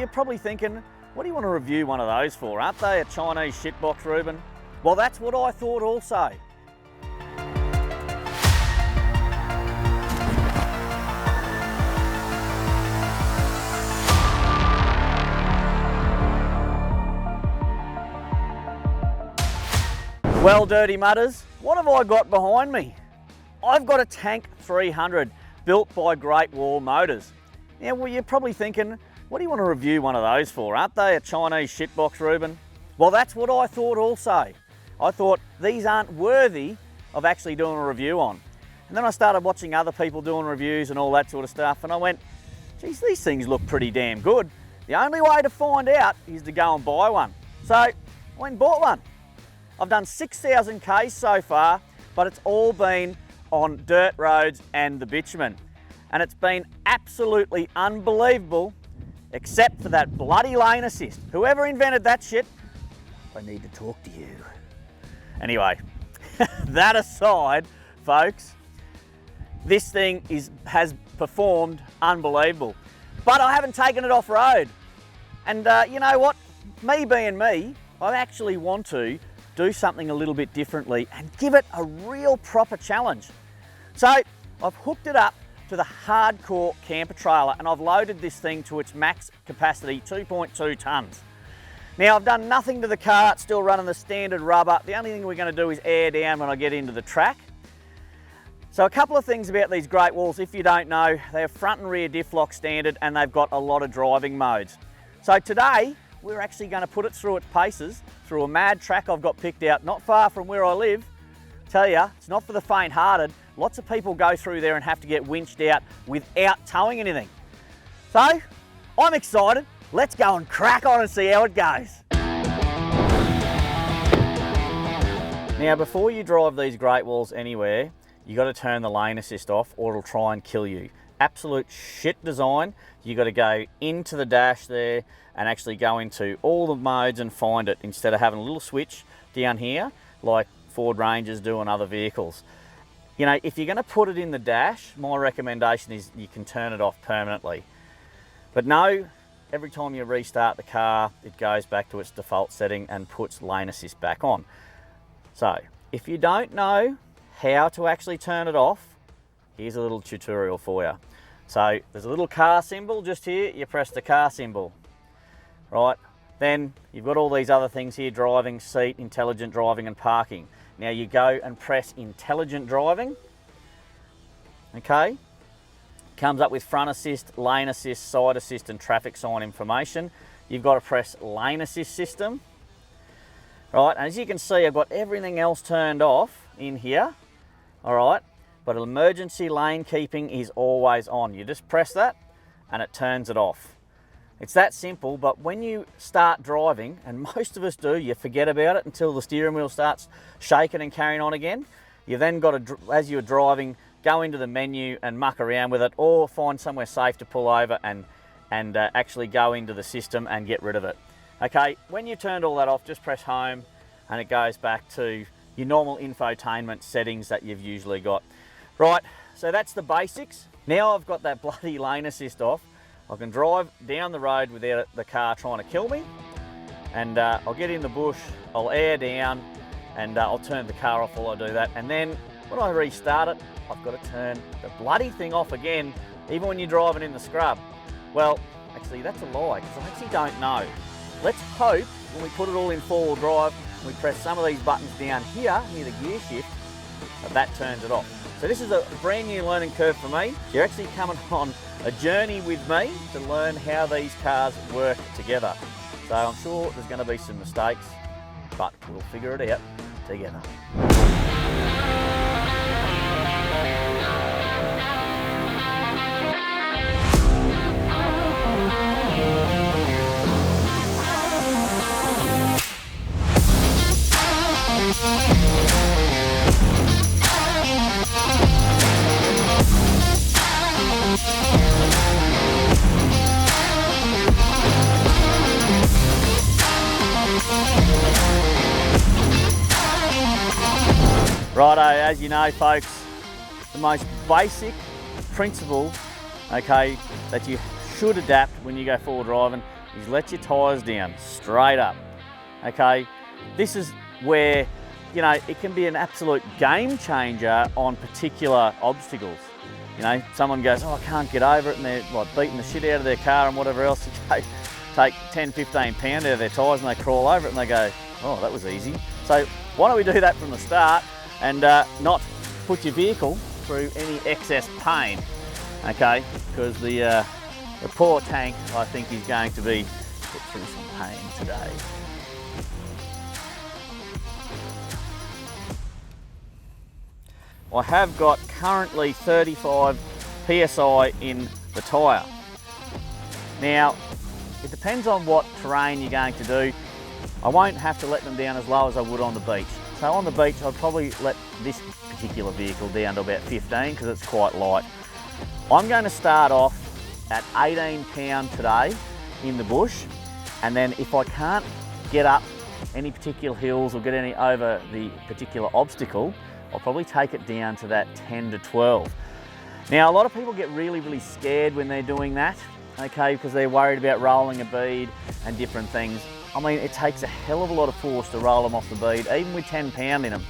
you're probably thinking, what do you want to review one of those for? Aren't they a Chinese shitbox, Reuben? Well, that's what I thought also. Well, dirty mudders, what have I got behind me? I've got a Tank 300 built by Great Wall Motors. Now, well, you're probably thinking, what do you want to review one of those for? Aren't they a Chinese shitbox, Reuben? Well, that's what I thought also. I thought these aren't worthy of actually doing a review on. And then I started watching other people doing reviews and all that sort of stuff, and I went, geez, these things look pretty damn good. The only way to find out is to go and buy one. So I went and bought one. I've done 6,000 Ks so far, but it's all been on dirt roads and the bitumen. And it's been absolutely unbelievable, except for that bloody lane assist. Whoever invented that shit, I need to talk to you. Anyway, that aside, folks, this thing has performed unbelievable. But I haven't taken it off road. And you know what? Me being me, I actually want to do something a little bit differently and give it a real proper challenge. So I've hooked it up to the Hardkorr camper trailer and I've loaded this thing to its max capacity, 2.2 tonnes. Now, I've done nothing to the car, it's still running the standard rubber. The only thing we're going to do is air down when I get into the track. So a couple of things about these Great Walls, if you don't know, they have front and rear diff lock standard and they've got a lot of driving modes. So today, we're actually going to put it through its paces, through a mad track I've got picked out not far from where I live. Tell you, it's not for the faint-hearted. Lots of people go through there and have to get winched out without towing anything. So, I'm excited. Let's go and crack on and see how it goes. Now, before you drive these Great Walls anywhere, you got to turn the lane assist off or it'll try and kill you. Absolute shit design. You got to go into the dash there and actually go into all the modes and find it instead of having a little switch down here like Ford Rangers do on other vehicles. You know, if you're going to put it in the dash, my recommendation is you can turn it off permanently. But no, every time you restart the car, it goes back to its default setting and puts lane assist back on. So, if you don't know how to actually turn it off, here's a little tutorial for you. So, there's a little car symbol just here, you press the car symbol. Right, then you've got all these other things here, driving, seat, intelligent driving and parking. Now you go and press intelligent driving, okay? Comes up with front assist, lane assist, side assist and traffic sign information. You've got to press lane assist system. Right, and as you can see, I've got everything else turned off in here, all right? But emergency lane keeping is always on. You just press that and it turns it off. It's that simple, but when you start driving, and most of us do, you forget about it until the steering wheel starts shaking and carrying on again. You've then got to, as you're driving, go into the menu and muck around with it, or find somewhere safe to pull over and actually go into the system and get rid of it. Okay, when you've turned all that off, just press home and it goes back to your normal infotainment settings that you've usually got. Right, so that's the basics. Now I've got that bloody lane assist off, I can drive down the road without the car trying to kill me, and I'll get in the bush, I'll air down, and I'll turn the car off while I do that. And then when I restart it, I've got to turn the bloody thing off again, even when you're driving in the scrub. Well, actually that's a lie, because I actually don't know. Let's hope when we put it all in four-wheel drive, we press some of these buttons down here near the gear shift, that turns it off. So this is a brand new learning curve for me. You're actually coming on a journey with me to learn how these cars work together. So I'm sure there's going to be some mistakes, but we'll figure it out together. Righto, as you know folks, the most basic principle, okay, that you should adapt when you go forward driving is let your tyres down straight up. Okay, this is where, you know, it can be an absolute game changer on particular obstacles. You know, someone goes, oh, I can't get over it, and they're like beating the shit out of their car and whatever else. Take 10, 15 pound out of their tyres and they crawl over it and they go, oh, that was easy. So why don't we do that from the start and not put your vehicle through any excess pain, okay? Because the poor tank, I think, is going to be put through some pain today. I have got currently 35 PSI in the tyre. Now, it depends on what terrain you're going to do. I won't have to let them down as low as I would on the beach. So on the beach, I'd probably let this particular vehicle down to about 15 because it's quite light. I'm going to start off at 18 pound today in the bush, and then if I can't get up any particular hills or get any over the particular obstacle, I'll probably take it down to that 10 to 12. Now, a lot of people get really scared when they're doing that, okay, because they're worried about rolling a bead and different things. I mean, it takes a hell of a lot of force to roll them off the bead, even with 10 pound in them.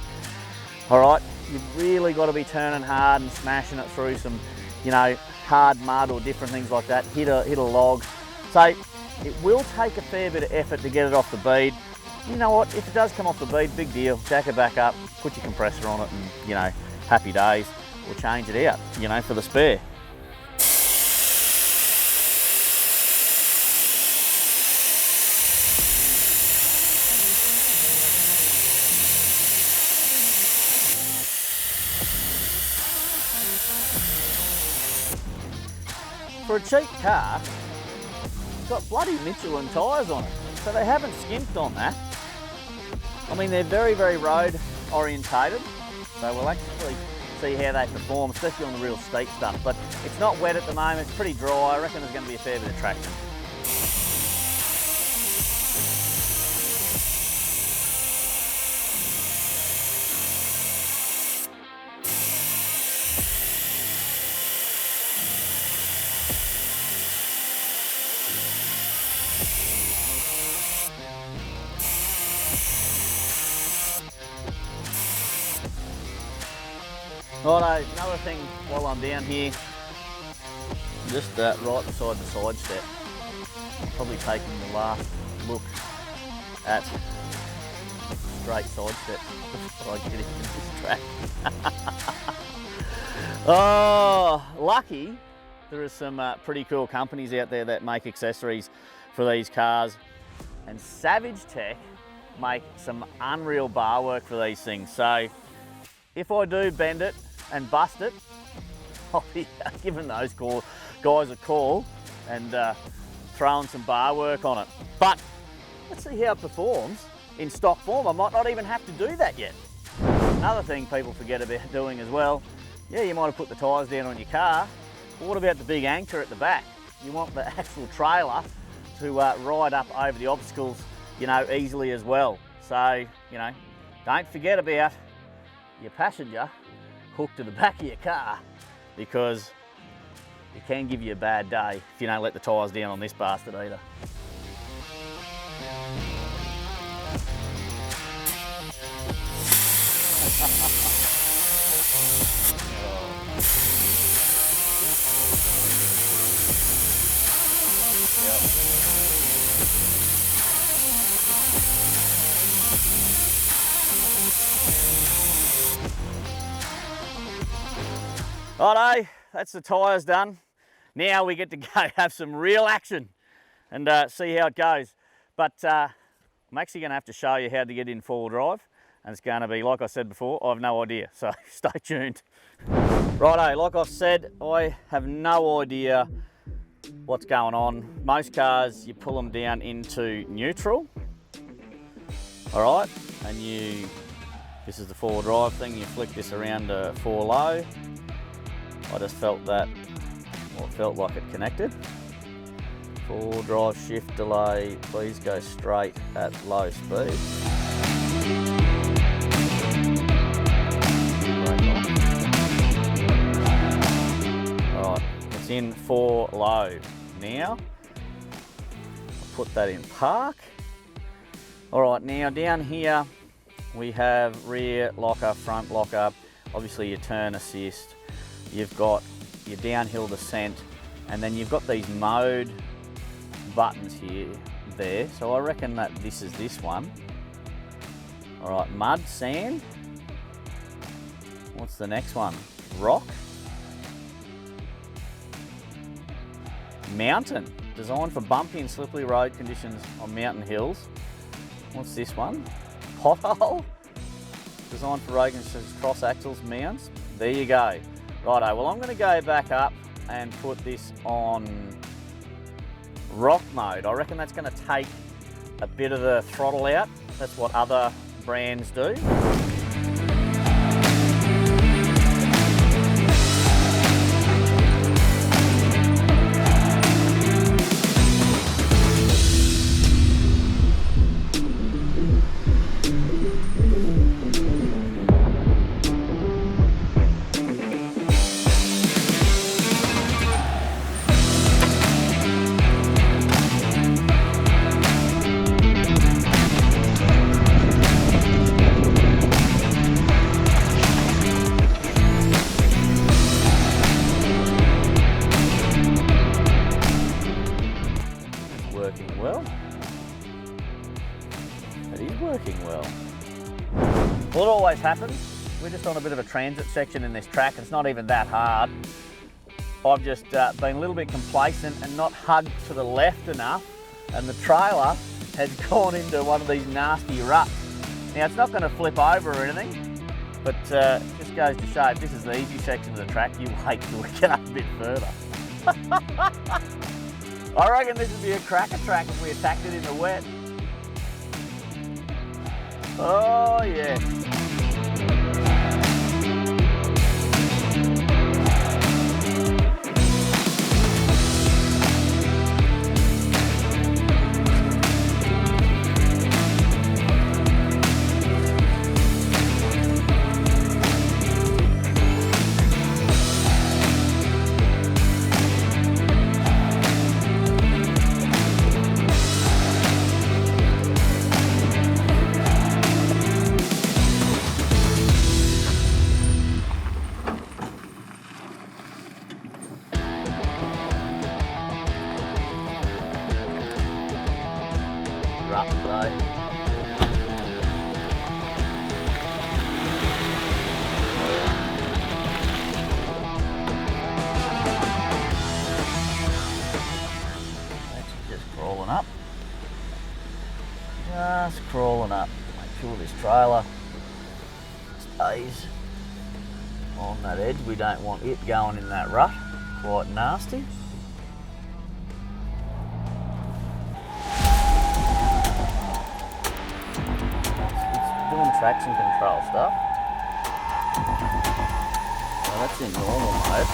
All right, you've really got to be turning hard and smashing it through some, you know, hard mud or different things like that, hit a log. So it will take a fair bit of effort to get it off the bead. You know what, if it does come off the bead, big deal, jack it back up, put your compressor on it and, you know, happy days. We'll change it out, you know, for the spare. For a cheap car, it's got bloody Michelin tyres on it, so they haven't skimped on that. I mean, they're very road orientated, so we'll actually see how they perform, especially on the real steep stuff. But it's not wet at the moment, it's pretty dry. I reckon there's going to be a fair bit of traction. Righto, another thing while I'm down here, just right beside the side step, probably taking the last look at straight side step before I get into this track. Oh, lucky there are some pretty cool companies out there that make accessories for these cars, and Savage Tech make some unreal bar work for these things. So if I do bend it and bust it, I'll be giving those guys a call and throwing some bar work on it. But let's see how it performs in stock form. I might not even have to do that yet. Another thing people forget about doing as well, yeah, you might have put the tyres down on your car, but what about the big anchor at the back? You want the actual trailer to ride up over the obstacles, you know, easily as well. So, you know, don't forget about your passenger hooked to the back of your car, because it can give you a bad day if you don't let the tyres down on this bastard either. Righto, that's the tyres done. Now we get to go have some real action and see how it goes. But I'm actually going to have to show you how to get in four-wheel drive, and it's going to be, like I said before, I have no idea, so stay tuned. Righto, like I've said, I have no idea what's going on. Most cars, you pull them down into neutral, all right, and this is the four-wheel drive thing, you flick this around to 4 low. I just felt that, well, it felt like it connected. 4 drive shift delay, please go straight at low speed. Alright, it's in 4 low. Now, put that in park. All right, now down here we have rear locker, front locker, obviously your turn assist, you've got your downhill descent, and then you've got these mode buttons here, there. So I reckon that this is this one. All right, mud, sand. What's the next one? Rock. Mountain, designed for bumpy and slippery road conditions on mountain hills. What's this one? Pothole, designed for road conditions, cross axles, mounts. There you go. Righto, well I'm going to go back up and put this on rock mode. I reckon that's going to take a bit of the throttle out. That's what other brands do. Well, it always happens. We're just on a bit of a transit section in this track. It's not even that hard. I've just been a little bit complacent and not hugged to the left enough, and the trailer has gone into one of these nasty ruts. Now, it's not going to flip over or anything, but it just goes to show if this is the easy section of the track, you wait till we get up a bit further. I reckon this would be a cracker track if we attacked it in the wet. Oh yeah. Just crawling up. Make sure this trailer stays on that edge. We don't want it going in that rut. Quite nasty. It's doing traction control stuff. Well, that's in normal mode.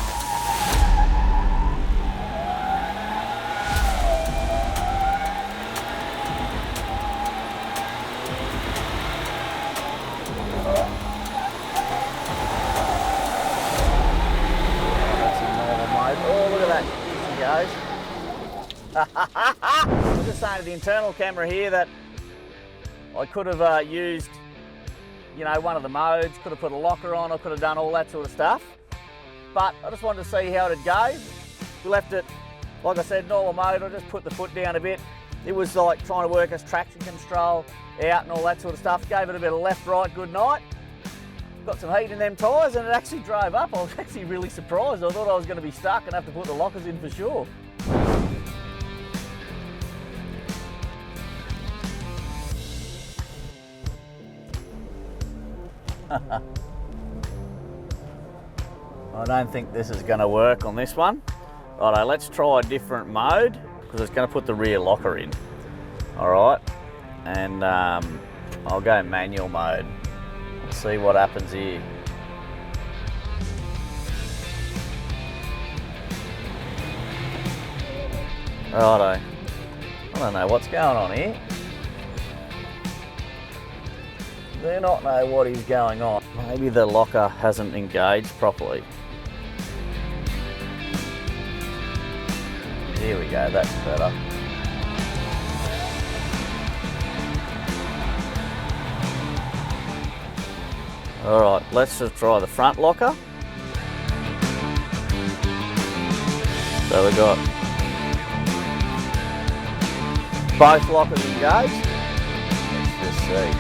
I was just saying to the internal camera here that I could have used, you know, one of the modes, could have put a locker on, I could have done all that sort of stuff. But I just wanted to see how it'd go. We left it, like I said, normal mode. I just put the foot down a bit. It was like trying to work as traction control out and all that sort of stuff. Gave it a bit of left, right, good night. Got some heat in them tyres and it actually drove up. I was actually really surprised. I thought I was going to be stuck and have to put the lockers in for sure. I don't think this is going to work on this one. Righto, let's try a different mode because it's going to put the rear locker in. All right, and I'll go manual mode. Let's see what happens here. Righto, I don't know what's going on here. Do not know what is going on. Maybe the locker hasn't engaged properly. Here we go, that's better. All right, let's just try the front locker. So we've got both lockers engaged. Let's just see.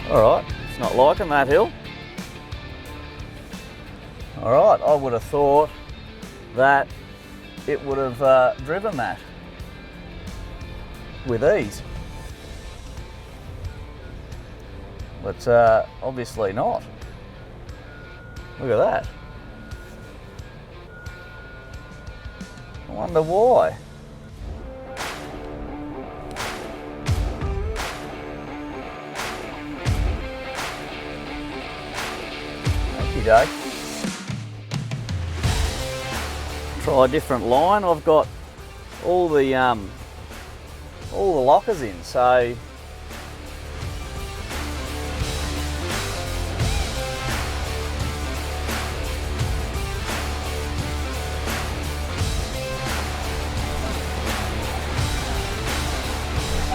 All right, it's not liking that hill. All right, I would have thought that it would have driven that with ease, but obviously not. Look at that. I wonder why. Okey-doke. Try a different line. I've got all the lockers in, so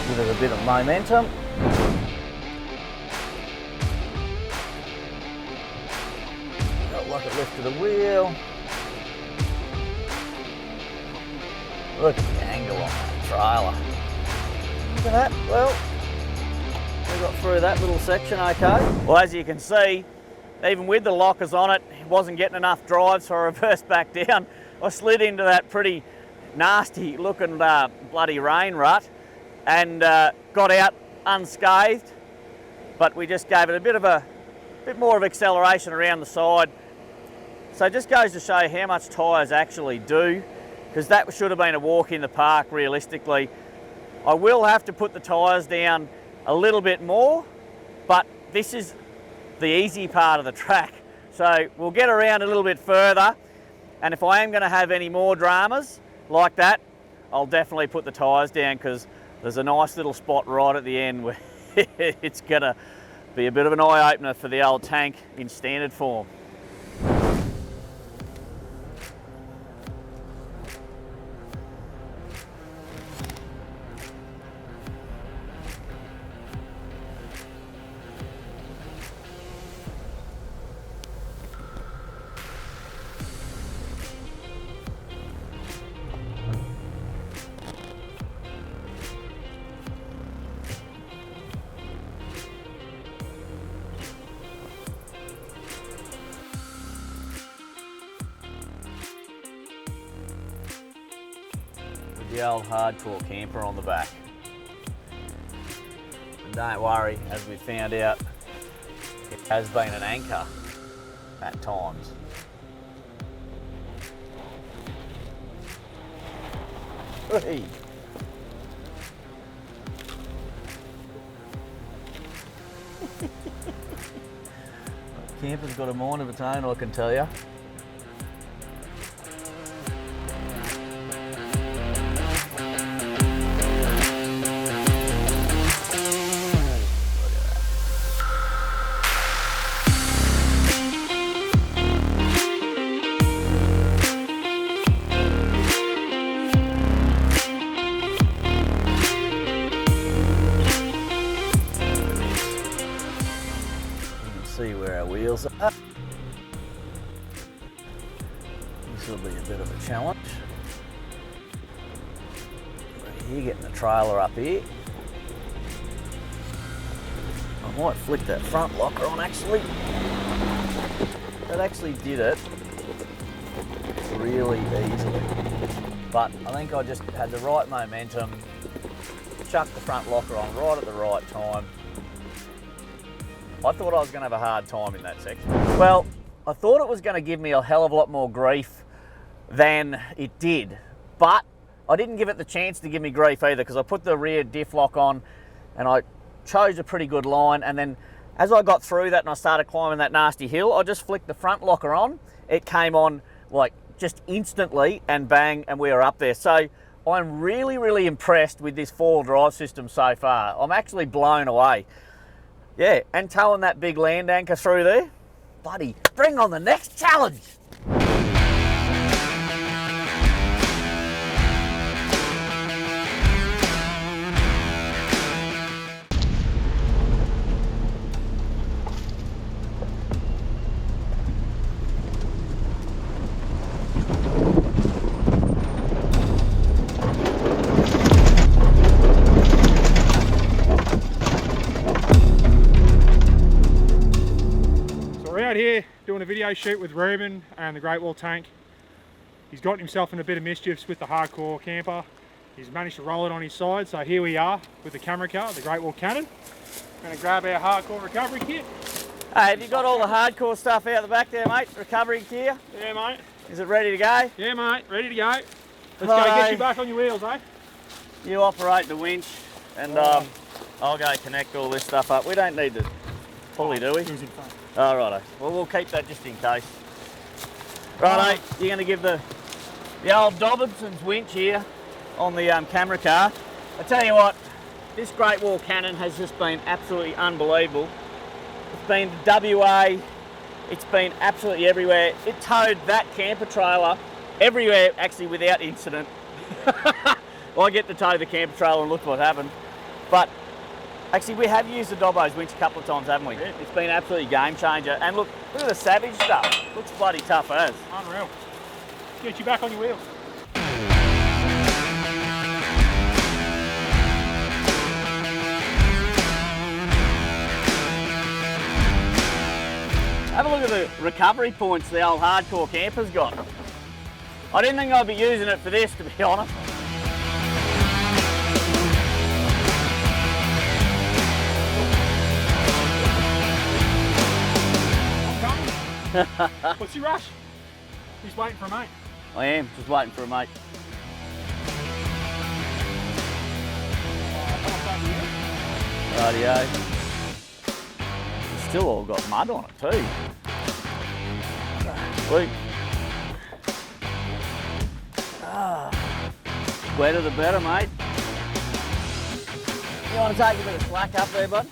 give it a bit of momentum. Felt like it lifted the wheel. Look at the angle on that trailer. Look at that. Well, we got through that little section okay. Well, as you can see, even with the lockers on it, it wasn't getting enough drive, so I reversed back down. I slid into that pretty nasty looking bloody rain rut and got out unscathed, but we just gave it a bit more of acceleration around the side. So it just goes to show how much tyres actually do, because that should have been a walk in the park realistically. I will have to put the tyres down a little bit more, but this is the easy part of the track. So we'll get around a little bit further, and if I am going to have any more dramas like that, I'll definitely put the tyres down, because there's a nice little spot right at the end where it's going to be a bit of an eye-opener for the old tank in standard form. The old Hardkorr camper on the back. And don't worry, as we found out, it has been an anchor at times. Hey. Camper's got a mind of its own, I can tell you. See where our wheels are. This will be a bit of a challenge. Right here, getting the trailer up here. I might flick that front locker on actually. That actually did it really easily. But I think I just had the right momentum, chucked the front locker on right at the right time. I thought I was going to have a hard time in that section. Well, I thought it was going to give me a hell of a lot more grief than it did, but I didn't give it the chance to give me grief either, because I put the rear diff lock on and I chose a pretty good line, and then as I got through that and I started climbing that nasty hill, I just flicked the front locker on. It came on like just instantly, and bang, and we were up there. So I'm really impressed with this four-wheel drive system so far. I'm actually blown away. Yeah, and towing that big land anchor through there, buddy, bring on the next challenge. video shoot with Reuben and the Great Wall Tank. He's gotten himself in a bit of mischiefs with the Hardkorr camper. He's managed to roll it on his side, so here we are with the camera car, the Great Wall Cannon. Going to grab our Hardkorr recovery kit. Hey, have you got all the Hardkorr stuff out the back there, mate? Recovery gear? Yeah, mate. Is it ready to go? Yeah, mate, ready to go. Let's go get you back on your wheels, eh? You operate the winch and I'll go connect all this stuff up. We don't need the pulley, do we? It was in front. Oh, righto. Well, we'll keep that just in case. Righto, you're going to give the old 𝗕𝗢𝗚𝗘𝗘's winch here on the camera car. I tell you what, this Great Wall Cannon has just been absolutely unbelievable. It's been to WA, it's been absolutely everywhere. It towed that camper trailer everywhere, actually without incident. I get to tow the camper trailer and look what happened. But actually we have used the 𝗕𝗢𝗚𝗚𝗟𝗏 winch a couple of times, haven't we? Yeah. It's been absolutely game changer. And look at the Savage stuff. Looks bloody tough as. Unreal. Get you back on your wheels. Have a look at the recovery points the old Hardkorr camper's got. I didn't think I'd be using it for this, to be honest. What's your rush? He's waiting for a mate. I am, just waiting for a mate. Rightio. It's still all got mud on it too. Sweet. Wetter the better, mate. You want to take a bit of slack up there, bud?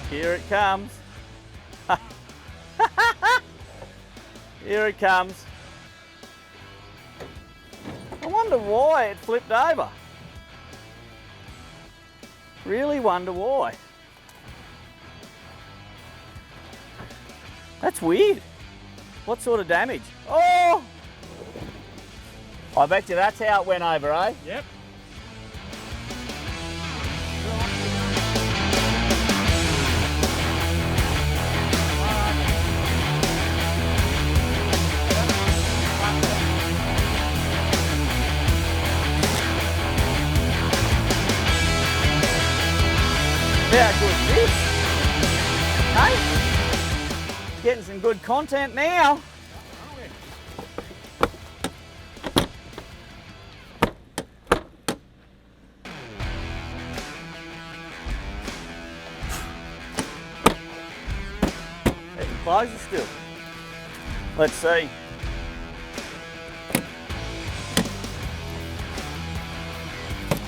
Here it comes. Here it comes. I wonder why it flipped over. Really wonder why. That's weird. What sort of damage? Oh! I bet you that's how it went over, eh? Yep. How good is this? Hey? Getting some good content now. Getting closer still. Let's see.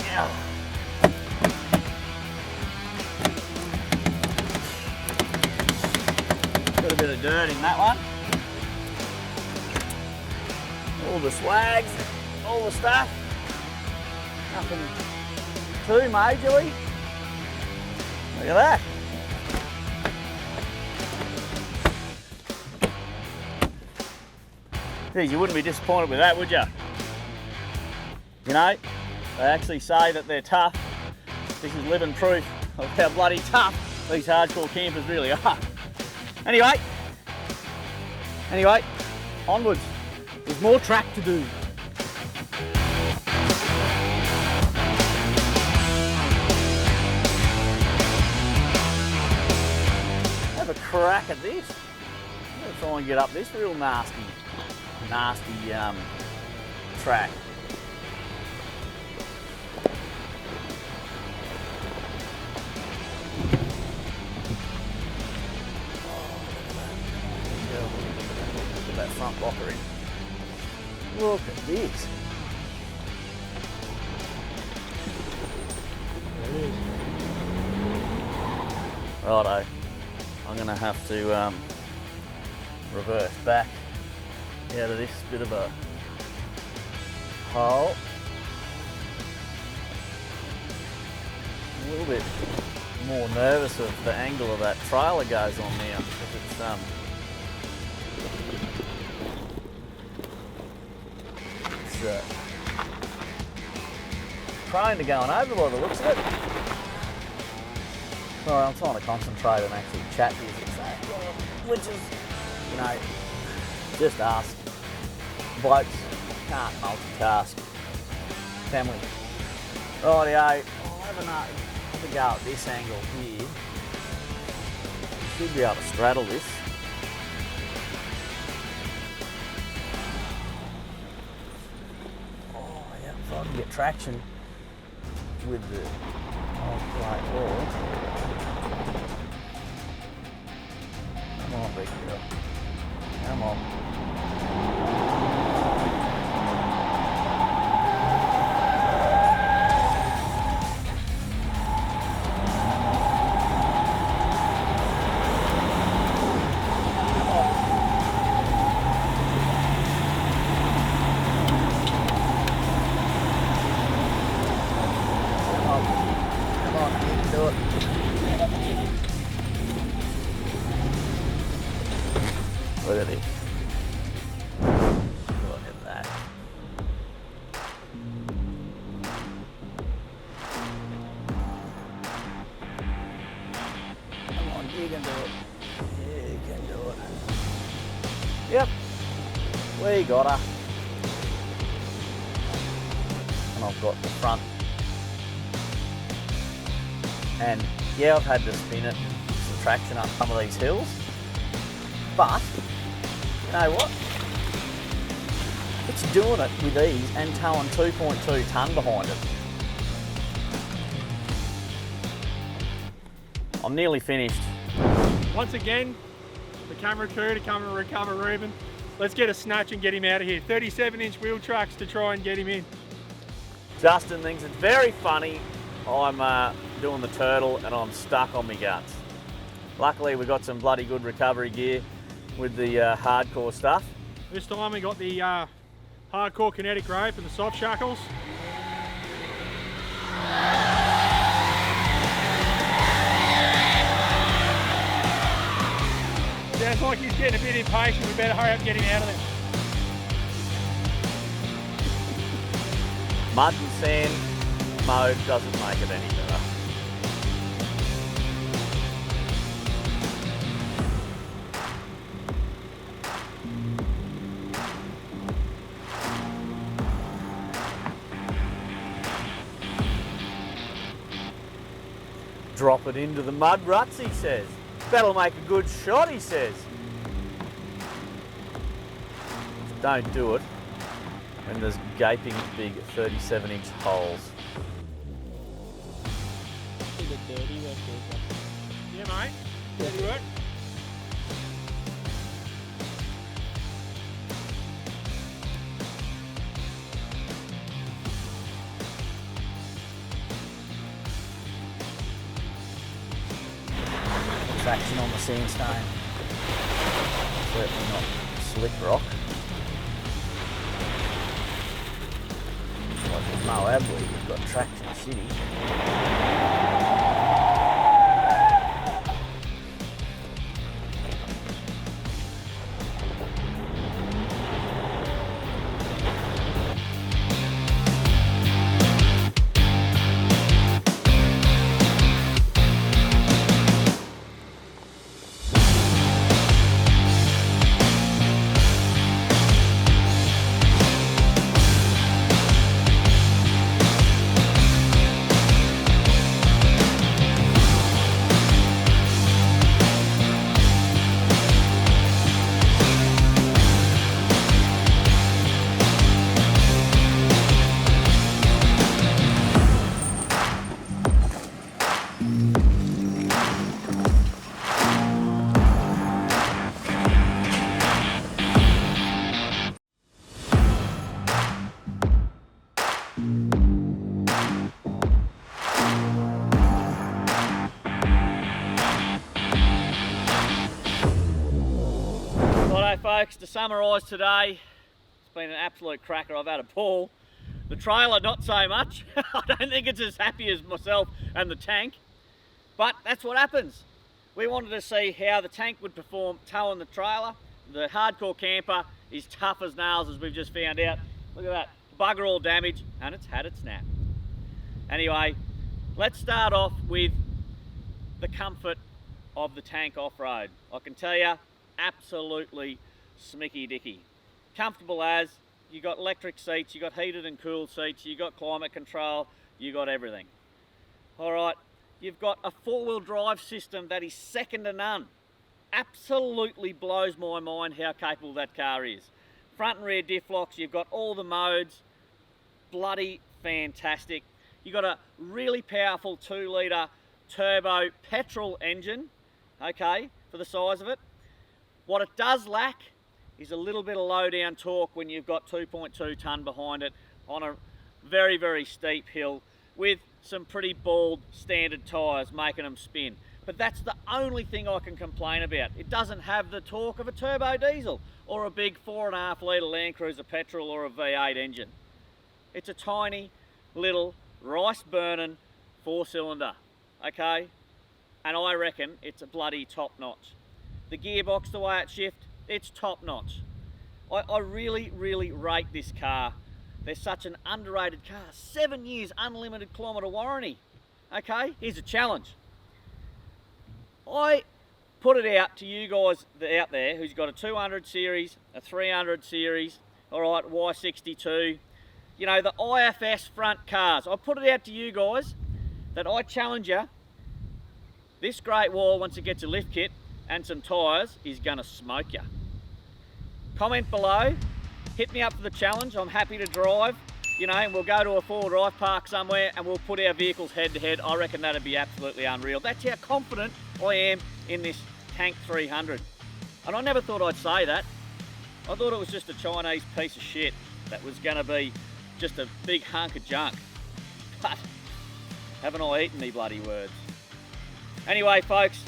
Yeah. Got a bit of dirt in that one. All the swags, all the stuff. Nothing too majorly. Look at that. Geez, you wouldn't be disappointed with that, would you? You know, they actually say that they're tough. This is living proof of how bloody tough these Hardkorr campers really are. Anyway, onwards. There's more track to do. Have a crack at this. I'm gonna try and get up this real nasty track. Put that front blocker in. Look at this. Righto. I'm gonna have to reverse back out of this bit of a hole. A little bit more nervous of the angle of that trailer goes on now because it's prone to going over by the looks of it. Sorry, I'm trying to concentrate and actually chat to you, which is, you know, just us. Blokes can't multitask, can we? Rightio, I'll have a go at this angle here. Should be able to straddle this. Oh yeah, if I can get traction with the old plate wall. Come on, big girl. Come on. Look at it. Look at that. Come on, you can do it. You can do it. Yep. We got her. And I've got the front. And yeah, I've had to spin it, some traction up some of these hills. But you know what? It's doing it with ease and towing 2.2 tonne behind it. I'm nearly finished. Once again, the camera crew to come and recover Reuben. Let's get a snatch and get him out of here. 37-inch wheel tracks to try and get him in. Justin thinks it's very funny. I'm doing the turtle and I'm stuck on my guts. Luckily we got some bloody good recovery gear with the Hardkorr stuff. This time we got the Hardkorr kinetic rope and the soft shackles. Sounds like he's getting a bit impatient. We better hurry up and get him out of there. Mud and sand mode doesn't make it any better. Drop it into the mud ruts, he says. That'll make a good shot, he says. Don't do it when there's gaping big 37-inch holes. Yeah, mate. Dirty work. Traction on the sandstone. Certainly not slick rock. Like there's no 𝗬𝗢𝗚𝗏, we've got traction shitty. Folks, to summarise today, it's been an absolute cracker. I've had a ball. The trailer not so much. I don't think it's as happy as myself and the tank, but that's what happens. We wanted to see how the tank would perform towing the trailer. The Hardkorr camper is tough as nails, as we've just found out. Look at that, bugger all damage, and it's had its nap. Anyway, let's start off with the comfort of the tank off-road. I can tell you, absolutely smicky dicky. Comfortable as, you got electric seats, you got heated and cooled seats, you got climate control, you got everything. All right, you've got a four-wheel drive system that is second to none. Absolutely blows my mind how capable that car is. Front and rear diff locks, you've got all the modes, bloody fantastic. You've got a really powerful 2-litre turbo petrol engine, okay, for the size of it. What it does lack is a little bit of low down torque when you've got 2.2 tonne behind it on a very, very steep hill with some pretty bald standard tyres making them spin. But that's the only thing I can complain about. It doesn't have the torque of a turbo diesel or a big 4.5 litre Land Cruiser petrol or a V8 engine. It's a tiny little rice burning 4-cylinder, okay? And I reckon it's a bloody top notch. The gearbox, the way it shifts, it's top notch. I really, really rate this car. They're such an underrated car. 7 years unlimited kilometre warranty. Okay, here's a challenge. I put it out to you guys out there who's got a 200 series, a 300 series, all right, Y62, you know, the IFS front cars. I put it out to you guys that I challenge you. This Great Wall, once it gets a lift kit and some tyres, is gonna smoke you. Comment below, hit me up for the challenge. I'm happy to drive, you know, and we'll go to a 4-wheel drive park somewhere and we'll put our vehicles head to head. I reckon that'd be absolutely unreal. That's how confident I am in this Tank 300. And I never thought I'd say that. I thought it was just a Chinese piece of shit that was gonna be just a big hunk of junk. But haven't I eaten me bloody words? Anyway, folks,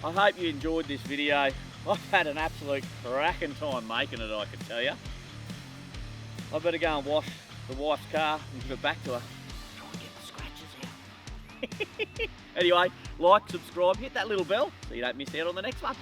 I hope you enjoyed this video. I've had an absolute cracking time making it, I can tell you. I better go and wash the wife's car and give it back to her. Try and get the scratches out. Anyway, like, subscribe, hit that little bell so you don't miss out on the next one.